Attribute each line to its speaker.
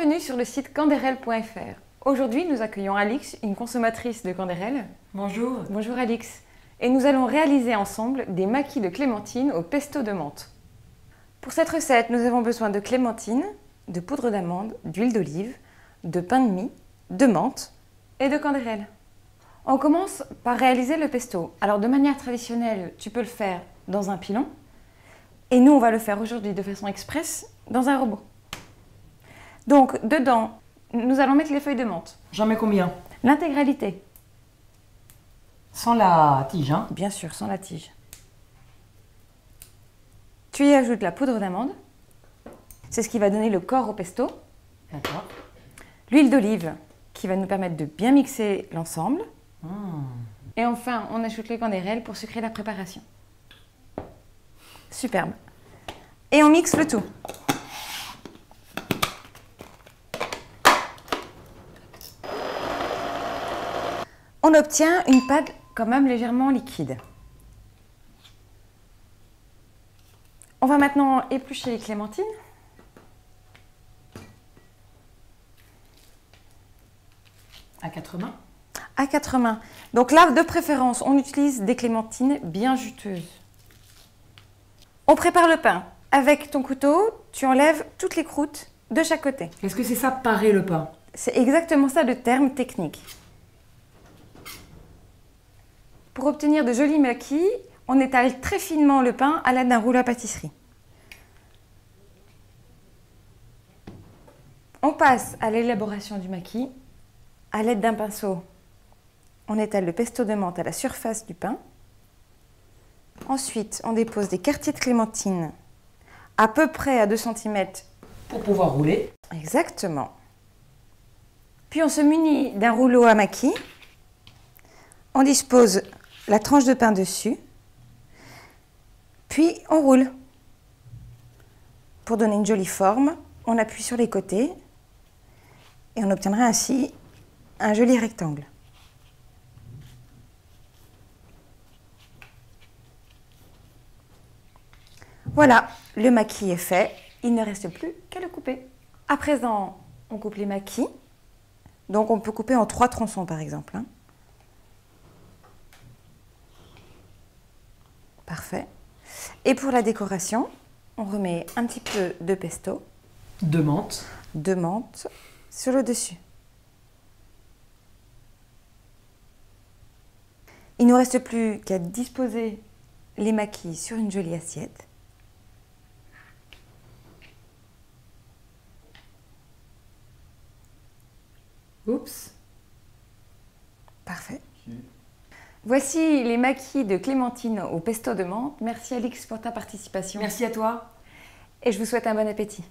Speaker 1: Bienvenue sur le site canderel.fr. Aujourd'hui, nous accueillons Alix, une consommatrice de Canderel.
Speaker 2: Bonjour.
Speaker 1: Bonjour Alix. Et nous allons réaliser ensemble des maquis de clémentine au pesto de menthe. Pour cette recette, nous avons besoin de clémentine, de poudre d'amande, d'huile d'olive, de pain de mie, de menthe et de Canderel. On commence par réaliser le pesto. Alors de manière traditionnelle, tu peux le faire dans un pilon. Et nous, on va le faire aujourd'hui de façon express dans un robot. Donc dedans, nous allons mettre les feuilles de menthe.
Speaker 2: J'en mets combien?
Speaker 1: L'intégralité.
Speaker 2: Sans la tige, hein?
Speaker 1: Bien sûr, sans la tige. Tu y ajoutes la poudre d'amande. C'est ce qui va donner le corps au pesto.
Speaker 2: D'accord.
Speaker 1: L'huile d'olive qui va nous permettre de bien mixer l'ensemble. Et enfin, on ajoute le Canderel pour sucrer la préparation. Superbe. Et on mixe le tout. On obtient une pâte quand même légèrement liquide. On va maintenant éplucher les clémentines.
Speaker 2: À 4 mains?
Speaker 1: À 4 mains. Donc là, de préférence, on utilise des clémentines bien juteuses. On prépare le pain. Avec ton couteau, tu enlèves toutes les croûtes de chaque côté.
Speaker 2: Est-ce que c'est ça, parer le pain?
Speaker 1: C'est exactement ça le terme technique. Pour obtenir de jolis maquis, on étale très finement le pain à l'aide d'un rouleau à pâtisserie. On passe à l'élaboration du maquis. À l'aide d'un pinceau, on étale le pesto de menthe à la surface du pain. Ensuite, on dépose des quartiers de clémentine à peu près à 2 cm.
Speaker 2: Pour pouvoir rouler.
Speaker 1: Exactement. Puis on se munit d'un rouleau à maquis. On dispose la tranche de pain dessus. Puis on roule. Pour donner une jolie forme, on appuie sur les côtés et on obtiendra ainsi un joli rectangle. Voilà, le maquis est fait. Il ne reste plus qu'à le couper. À présent, on coupe les maquis. Donc on peut couper en 3 tronçons par exemple. Parfait. Et pour la décoration, on remet un petit peu de pesto.
Speaker 2: De menthe.
Speaker 1: De menthe sur le dessus. Il ne nous reste plus qu'à disposer les maquis sur une jolie assiette.
Speaker 2: Oups.
Speaker 1: Parfait. Voici les maquis de clémentine au pesto de menthe. Merci Alix pour ta participation.
Speaker 2: Merci à toi.
Speaker 1: Et je vous souhaite un bon appétit.